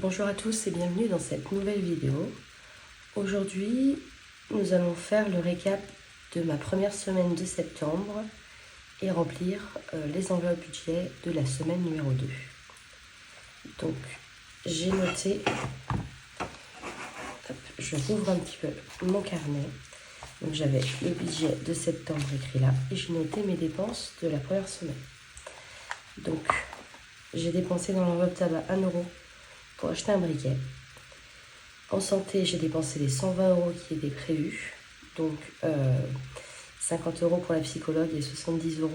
Bonjour à tous et bienvenue dans cette nouvelle vidéo. Aujourd'hui, nous allons faire le récap de ma première semaine de septembre et remplir les enveloppes budget de la semaine numéro 2. Donc, j'ai noté, je rouvre un petit peu mon carnet. Donc, j'avais le budget de septembre écrit là et j'ai noté mes dépenses de la première semaine. Donc, j'ai dépensé dans l'enveloppe tabac 1 € pour acheter un briquet. En santé, j'ai dépensé les 120 € qui étaient prévus, donc 50 € pour la psychologue et 70 €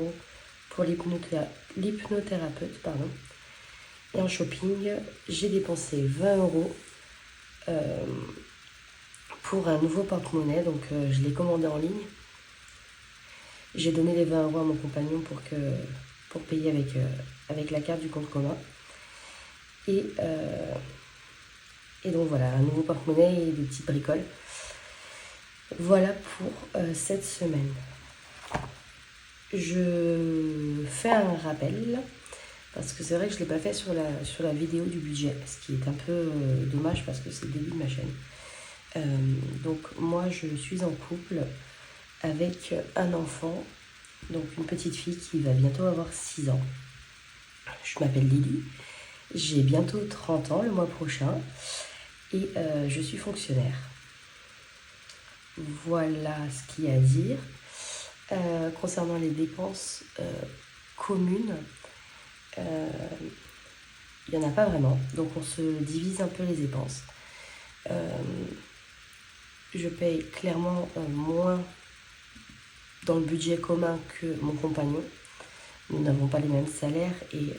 pour l'hypnothérapeute. Et en shopping, j'ai dépensé 20 € pour un nouveau porte-monnaie, donc je l'ai commandé en ligne. J'ai donné les 20 € à mon compagnon pour payer avec la carte du compte commun. Et donc voilà, un nouveau porte-monnaie et des petites bricoles. Voilà pour cette semaine. Je fais un rappel, parce que c'est vrai que je ne l'ai pas fait sur la vidéo du budget, ce qui est un peu dommage parce que c'est le début de ma chaîne. Donc moi je suis en couple avec un enfant, donc une petite fille qui va bientôt avoir 6 ans. Je m'appelle Lily, j'ai bientôt 30 ans le mois prochain. Et je suis fonctionnaire. Voilà ce qu'il y a à dire. Concernant les dépenses communes, il n'y en a pas vraiment. Donc on se divise un peu les dépenses. Je paye clairement moins dans le budget commun que mon compagnon. Nous n'avons pas les mêmes salaires et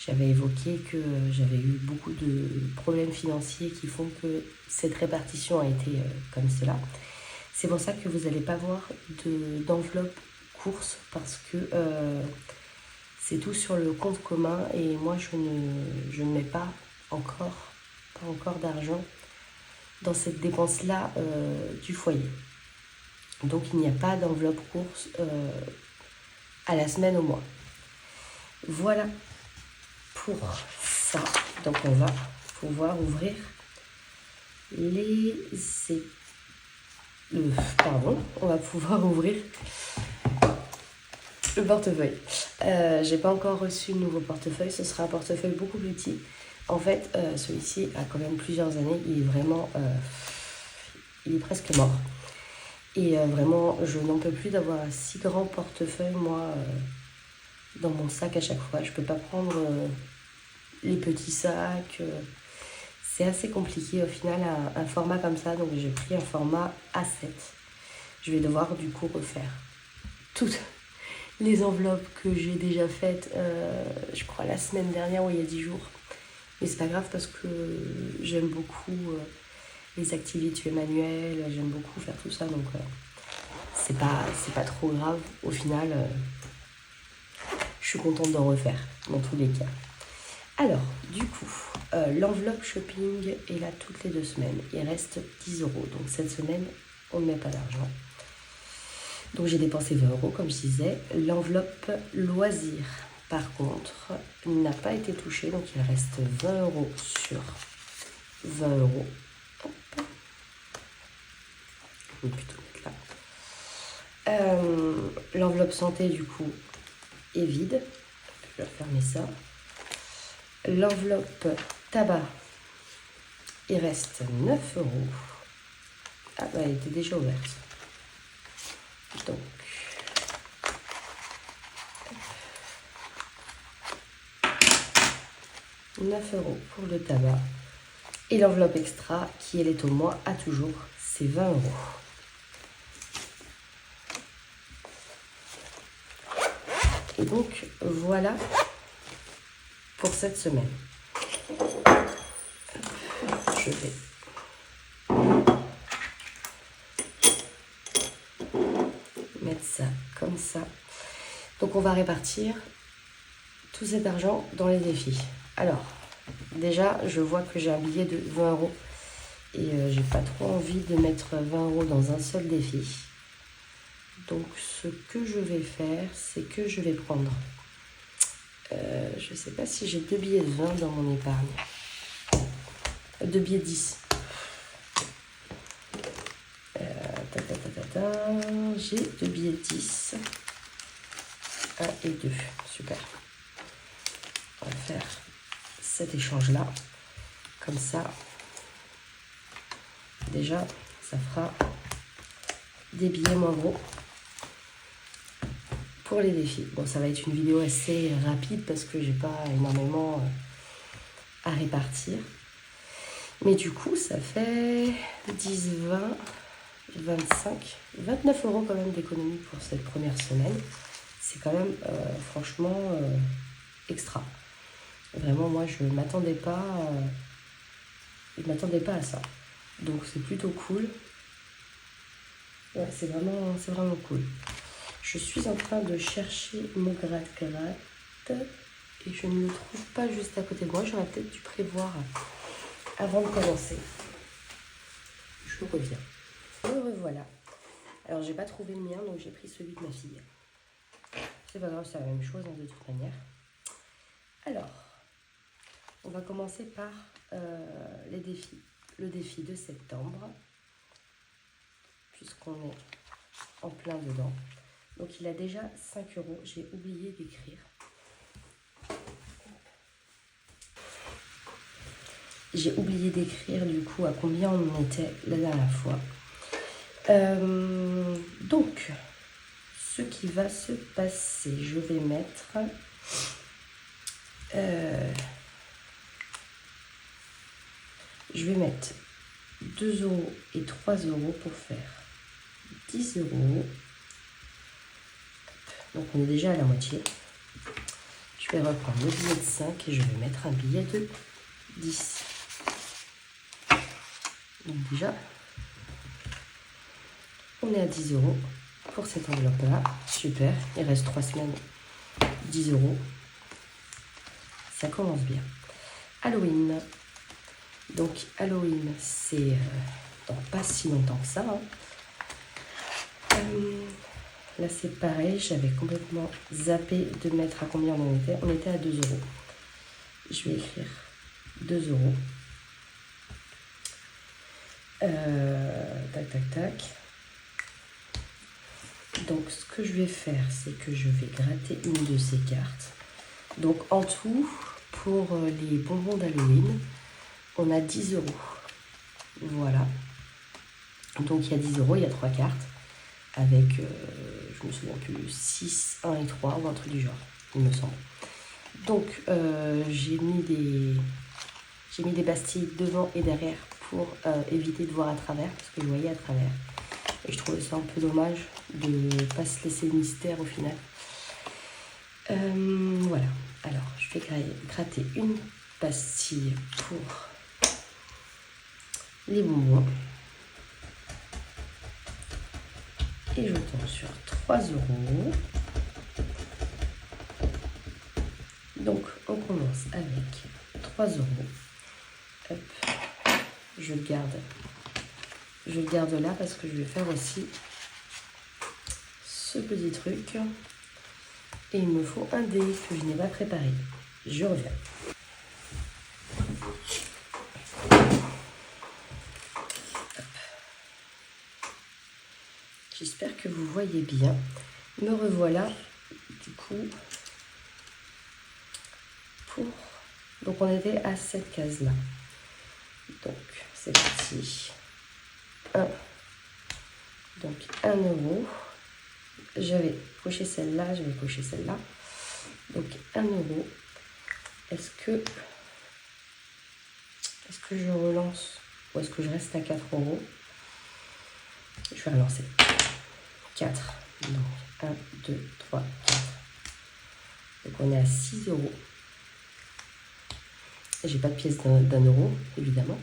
j'avais évoqué que j'avais eu beaucoup de problèmes financiers qui font que cette répartition a été comme cela. C'est pour ça que vous n'allez pas voir d'enveloppe course parce que c'est tout sur le compte commun et moi je ne mets pas encore d'argent dans cette dépense-là du foyer. Donc il n'y a pas d'enveloppe course à la semaine au mois. Voilà pour ça. Donc on va pouvoir ouvrir on va pouvoir ouvrir le portefeuille. J'ai pas encore reçu de nouveau portefeuille, ce sera un portefeuille beaucoup plus petit. En fait, celui-ci a quand même plusieurs années, il est presque mort. Et vraiment, je n'en peux plus d'avoir un si grand portefeuille, moi, dans mon sac à chaque fois. Je peux pas prendre les petits sacs. C'est assez compliqué au final, un format comme ça. Donc j'ai pris un format A7. Je vais devoir du coup refaire toutes les enveloppes que j'ai déjà faites, je crois la semaine dernière ou il y a 10 jours. Mais c'est pas grave parce que j'aime beaucoup les activités manuelles, j'aime beaucoup faire tout ça. Donc c'est pas trop grave. Au final, je suis contente d'en refaire dans tous les cas. Alors, du coup, l'enveloppe shopping est là toutes les 2 semaines. Il reste 10 €. Donc cette semaine, on ne met pas d'argent. Donc j'ai dépensé 20 € comme je disais. L'enveloppe loisirs, par contre, n'a pas été touchée. Donc il reste 20 € sur 20 €. Hop. On va plutôt mettre là. L'enveloppe santé, du coup, est vide. Je vais refermer ça. L'enveloppe tabac, il reste 9 €. Ah bah elle était déjà ouverte. Donc 9 € pour le tabac. Et l'enveloppe extra, qui elle est au mois à toujours, c'est 20 €. Et donc voilà pour cette semaine. Je vais mettre ça comme ça. Donc on va répartir tout cet argent dans les défis. Alors, déjà, je vois que j'ai un billet de 20 € et j'ai pas trop envie de mettre 20 € dans un seul défi. Donc ce que je vais faire, c'est que je vais prendre je sais pas si j'ai 2 billets de 20 dans mon épargne. 2 billets 10. J'ai 2 billets 10. 1 et 2. Super. On va faire cet échange-là. Comme ça, déjà, ça fera des billets moins gros pour les défis. Bon, ça va être une vidéo assez rapide parce que j'ai pas énormément à répartir. Mais du coup, ça fait 10, 20, 25, 29 € quand même d'économie pour cette première semaine. C'est quand même franchement extra. Vraiment, moi, je ne m'attendais pas à ça. Donc, c'est plutôt cool. Ouais, c'est vraiment cool. Je suis en train de chercher mon gratte-gratte et je ne le trouve pas juste à côté de moi. J'aurais peut-être dû prévoir avant de commencer. Je reviens. Me revoilà. Alors, j'ai pas trouvé le mien, donc j'ai pris celui de ma fille. C'est pas grave, c'est la même chose de toute manière. Alors, on va commencer par les défis. Le défi de septembre, puisqu'on est en plein dedans. Donc, il a déjà 5 €. J'ai oublié d'écrire. J'ai oublié d'écrire du coup à combien on était la dernière fois. Donc, ce qui va se passer, je vais mettre je vais mettre 2 € et 3 € pour faire 10 €. Donc on est déjà à la moitié. Je vais reprendre le billet de 5 et je vais mettre un billet de 10. Donc déjà, on est à 10 € pour cette enveloppe-là. Super, il reste 3 semaines, 10 €. Ça commence bien. Halloween. Donc Halloween, c'est dans pas si longtemps que ça. Là c'est pareil, j'avais complètement zappé de mettre à combien on était. On était à 2 €. Je vais écrire 2 €. Tac. Donc ce que je vais faire, c'est que je vais gratter une de ces cartes. Donc en tout, pour les bonbons d'Halloween, on a 10 €. Voilà. Donc il y a 10 €, il y a 3 cartes. Avec, je me souviens plus, 6, 1 et 3 ou un truc du genre, il me semble. Donc j'ai mis des pastilles devant et derrière pour éviter de voir à travers, parce que je voyais à travers. Et je trouvais ça un peu dommage de ne pas se laisser le mystère au final. Voilà, alors je vais gratter une pastille pour les bonbons. Et je tombe sur 3 €. Donc on commence avec 3 €. Hop, je le garde là parce que je vais faire aussi ce petit truc. Et il me faut un dé que je n'ai pas préparé. Je reviens. J'espère que vous voyez bien. Me revoilà du coup pour... Donc on était à cette case-là. Donc c'est parti. 1. Donc 1 €. J'avais coché celle-là, j'avais coché celle-là. Donc 1 €. Est-ce que je relance ou est-ce que je reste à 4 €? Je vais relancer. 4. Donc 1, 2, 3, 4. Donc on est à 6 €. J'ai pas de pièce d'1 €, évidemment.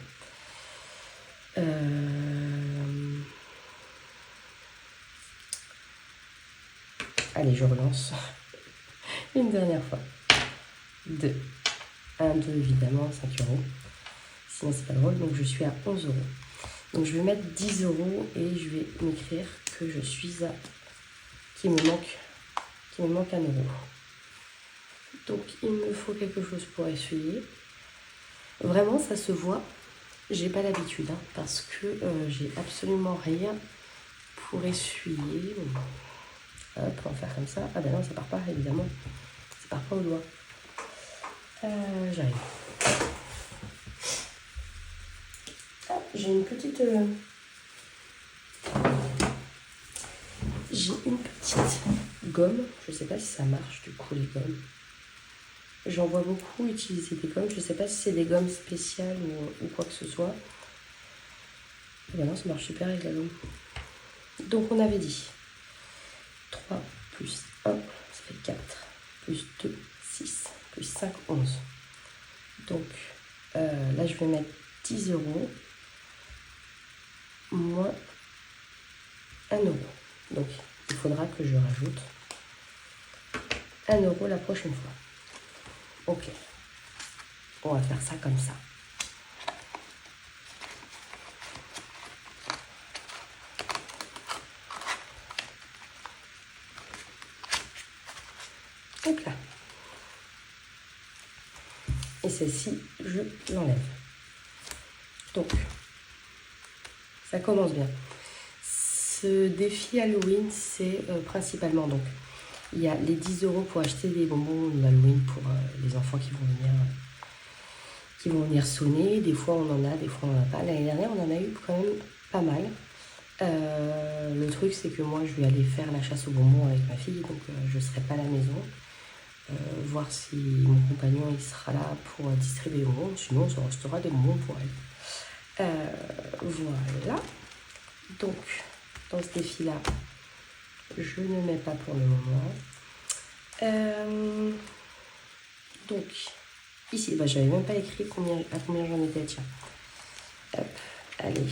Allez, je relance. Une dernière fois. 2. 1, 2, évidemment, 5 €. Sinon, c'est pas drôle. Donc, je suis à 11 €. Donc, je vais mettre 10 € et je vais m'écrire que je suis à... qu'il me manque 1 €. Donc, il me faut quelque chose pour essuyer. Vraiment, ça se voit J'ai pas l'habitude, hein, parce que j'ai absolument rien pour essuyer. Hop, on va faire comme ça. Ah ben non, ça part pas, évidemment. Ça part pas au doigt. J'arrive. Ah, j'ai une petite... J'ai une petite gomme. Je sais pas si ça marche, du coup, les gommes. J'en vois beaucoup utiliser des gommes. Je sais pas si c'est des gommes spéciales ou quoi que ce soit. Ah ben non, ça marche super avec la gomme. Donc, on avait dit 3 plus 1, ça fait 4. Plus 2, 6. Plus 5, 11. Donc, là, je vais mettre 10 euros moins 1 euro. Donc, il faudra que je rajoute 1 euro la prochaine fois. Ok. On va faire ça comme ça. Hop là. Et celle-ci, je l'enlève. Donc, ça commence bien. Ce défi Halloween, c'est principalement donc, il y a les 10 euros pour acheter des bonbons d'Halloween pour les enfants qui vont venir sonner. Des fois on en a, des fois on n'en a pas. L'année dernière on en a eu quand même pas mal. Le truc c'est que moi je vais aller faire la chasse aux bonbons avec ma fille, donc je ne serai pas à la maison. Voir si mon compagnon il sera là pour distribuer les bonbons, sinon on se restera des bonbons pour elle. Voilà. Donc dans ce défi là, je ne mets pas pour le moment. Donc ici, bah, j'avais même pas écrit à combien j'en étais, tiens. Hop, allez,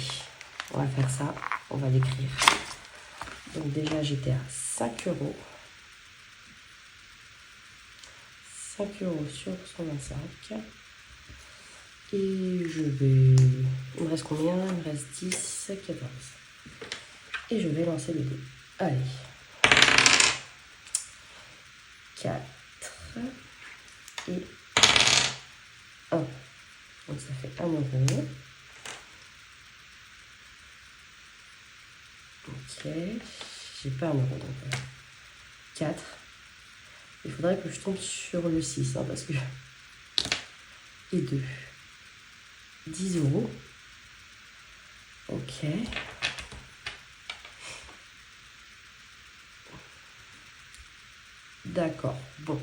on va faire ça, on va l'écrire. Donc déjà j'étais à 5 euros. 5 euros sur 125. Et je vais... Il me reste combien? Il me reste 10, 14. Et je vais lancer le dé. Allez. 4 et 1. Donc ça fait 1 euro. Ok. J'ai pas 1 euro donc 4. Il faudrait que je tombe sur le 6 hein, parce que... Et 2. 10 euros. Ok. D'accord. Bon.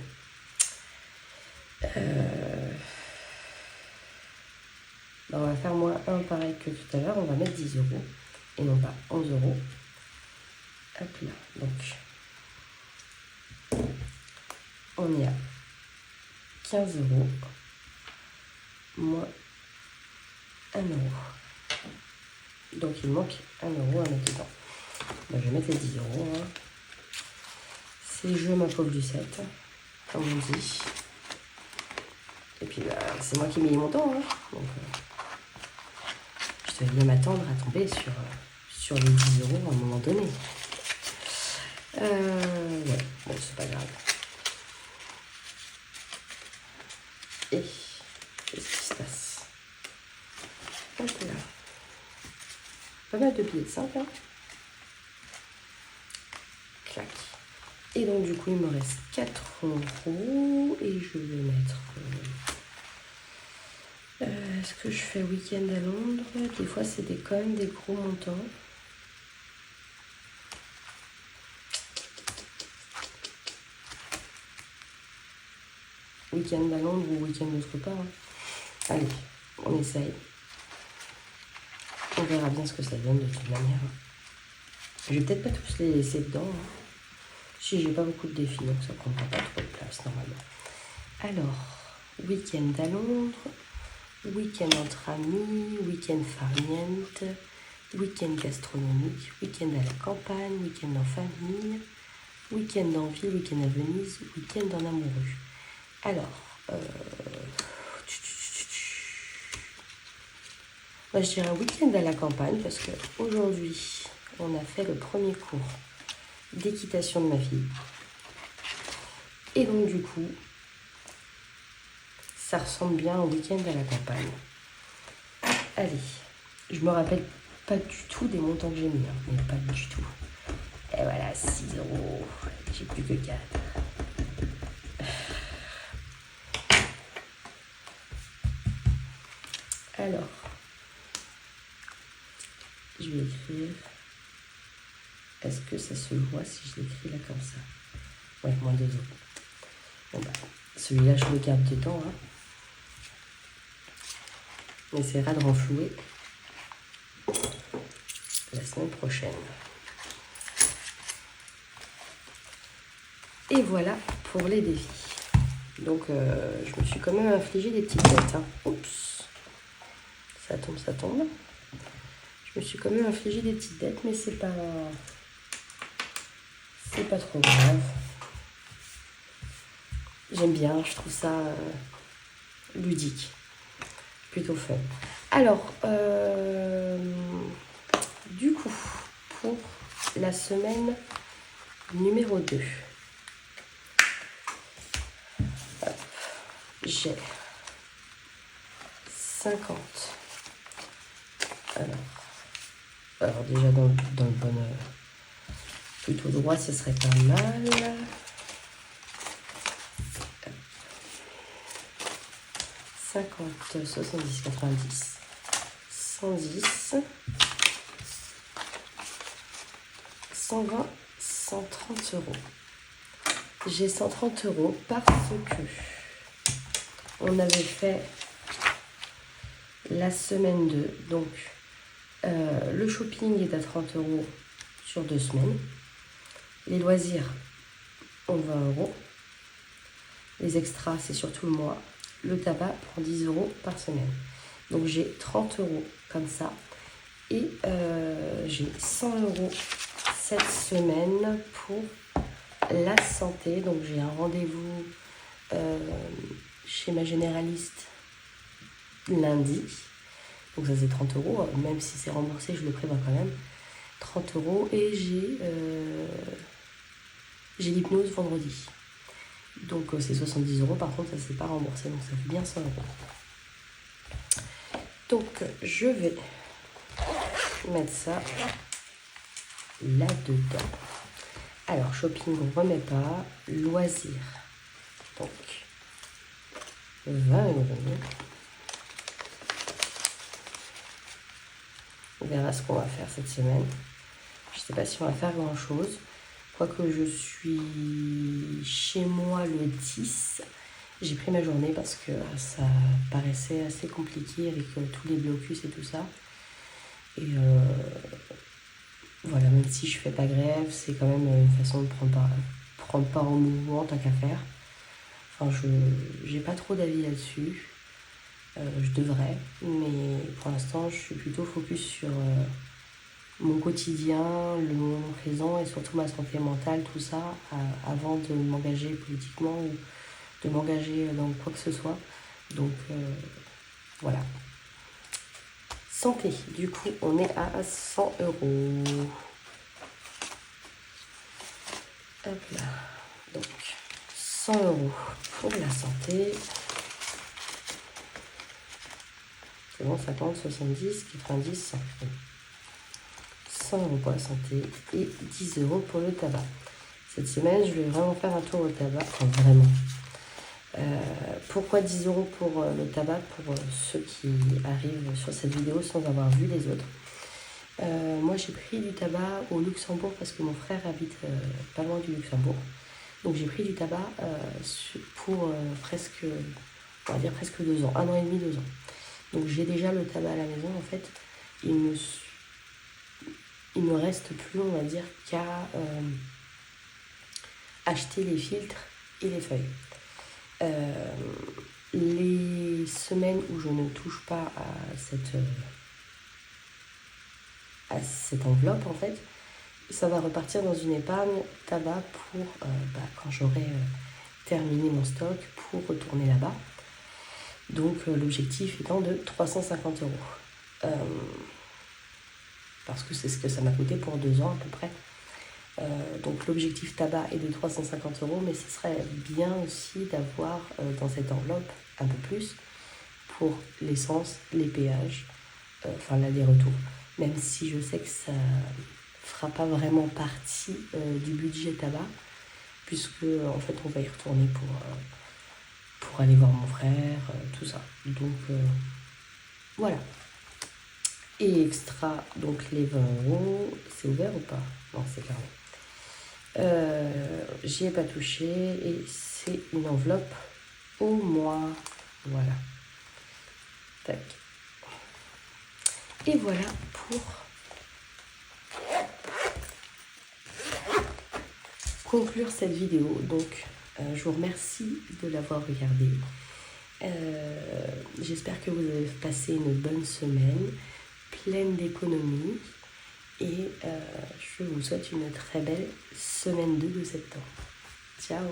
On va faire moins 1 pareil que tout à l'heure. On va mettre 10 euros et non pas 11 euros. Hop là. Donc, on est à 15 euros moins 1 euro. Donc, il manque 1 euro à mettre dedans. Bah, je vais mettre les 10 euros. Hein. C'est je, ma pauvre Lucette, comme on dit. Et puis, bah, c'est moi qui ai mis mon temps. Hein. Donc, je devais bien m'attendre à tomber sur les 10 euros à un moment donné. Ouais, bon, c'est pas grave. Et qu'est-ce qui se passe? Hop là. Pas mal de billets de 5, hein. Clac. Et donc, du coup, il me reste 4 euros. Et je vais mettre... est-ce que je fais week-end à Londres? Des fois, c'est quand même des gros montants. Week-end à Londres ou week-end autre part. Hein. Allez, on essaye. On verra bien ce que ça donne de toute manière. Je vais peut-être pas tous les laisser dedans. Hein. Si j'ai pas beaucoup de défis, donc ça prendra pas trop de place normalement. Alors, week-end à Londres, week-end entre amis, week-end farniente, week-end gastronomique, week-end à la campagne, week-end en famille, week-end en ville, week-end à Venise, week-end en amoureux. Alors, moi je dirais un week-end à la campagne parce qu'aujourd'hui, on a fait le premier cours d'équitation de ma fille. Et donc du coup, ça ressemble bien au week-end à la campagne. Allez, je me rappelle pas du tout des montants que j'ai mis, hein, mais pas du tout. Et voilà, 6 euros. J'ai plus que 4. Alors, je vais écrire. Est-ce que ça se voit si je l'écris là comme ça? Ouais, moins 2 euros. Bon bah, celui-là, je le garde dedans. Hein. On essaiera de renflouer la semaine prochaine. Et voilà pour les défis. Donc, je me suis quand même infligé des petites dettes. Hein. Oups. Ça tombe, ça tombe. Je me suis quand même infligé des petites dettes, mais c'est pas trop grave. J'aime bien, je trouve ça ludique. Plutôt fun. Alors, du coup, pour la semaine numéro 2, j'ai 50. Alors déjà dans le bon... plutôt droit, ce serait pas mal. 50, 70, 90, 110, 120, 130 euros. J'ai 130 euros parce que on avait fait la semaine 2, donc le shopping est à 30 euros sur 2 semaines. Les loisirs ont 20 euros. Les extras, c'est sur tout le mois. Le tabac prend 10 euros par semaine. Donc j'ai 30 euros comme ça. Et j'ai 100 euros cette semaine pour la santé. Donc j'ai un rendez-vous chez ma généraliste lundi. Donc ça c'est 30 euros. Même si c'est remboursé, je le prévois quand même. 30 euros. Et j'ai l'hypnose vendredi. Donc c'est 70 euros, par contre ça c'est pas remboursé, donc ça fait bien 100 euros. Donc je vais mettre ça là-dedans. Alors shopping on remet pas, loisirs, donc 20 euros. On verra ce qu'on va faire cette semaine. Je sais pas si on va faire grand chose. Quoique je suis chez moi le 10, j'ai pris ma journée parce que ça paraissait assez compliqué avec tous les blocus et tout ça. Et voilà, même si je fais pas grève, c'est quand même une façon de prendre part au mouvement, tant qu'à faire. Enfin, j'ai pas trop d'avis là-dessus. Je devrais, mais pour l'instant, je suis plutôt focus sur... mon quotidien, le moment présent et surtout ma santé mentale, tout ça, avant de m'engager politiquement ou de m'engager dans quoi que ce soit. Donc voilà. Santé, du coup, on est à 100 euros. Hop là. Donc 100 euros pour la santé. C'est bon, 50, 70, 90, 100. 100 euros pour la santé et 10 euros pour le tabac. Cette semaine, je vais vraiment faire un tour au tabac. Enfin, vraiment. Pourquoi 10 euros pour le tabac pour ceux qui arrivent sur cette vidéo sans avoir vu les autres? Moi, j'ai pris du tabac au Luxembourg parce que mon frère habite pas loin du Luxembourg. Donc, j'ai pris du tabac pour presque, on va dire presque 2 ans. 1 an et demi, 2 ans. Donc, j'ai déjà le tabac à la maison. En fait, il me reste plus, on va dire, qu'à acheter les filtres et les feuilles. Les semaines où je ne touche pas à cette enveloppe, en fait, ça va repartir dans une épargne tabac pour quand j'aurai terminé mon stock pour retourner là-bas. Donc l'objectif étant de 350 euros. Parce que c'est ce que ça m'a coûté pour 2 ans à peu près. Donc l'objectif tabac est de 350 euros, mais ce serait bien aussi d'avoir dans cette enveloppe un peu plus pour l'essence, les péages, enfin l'aller-retour. Même si je sais que ça fera pas vraiment partie du budget tabac, puisque en fait on va y retourner pour aller voir mon frère, tout ça. Donc voilà. Et extra, donc les 20 €, c'est ouvert ou pas? Non, c'est fermé. J'y ai pas touché et c'est une enveloppe au mois. Voilà. Tac. Et voilà pour conclure cette vidéo. Donc, je vous remercie de l'avoir regardée. J'espère que vous avez passé une bonne semaine, pleine d'économies. Et je vous souhaite une très belle semaine 2 de septembre. Ciao!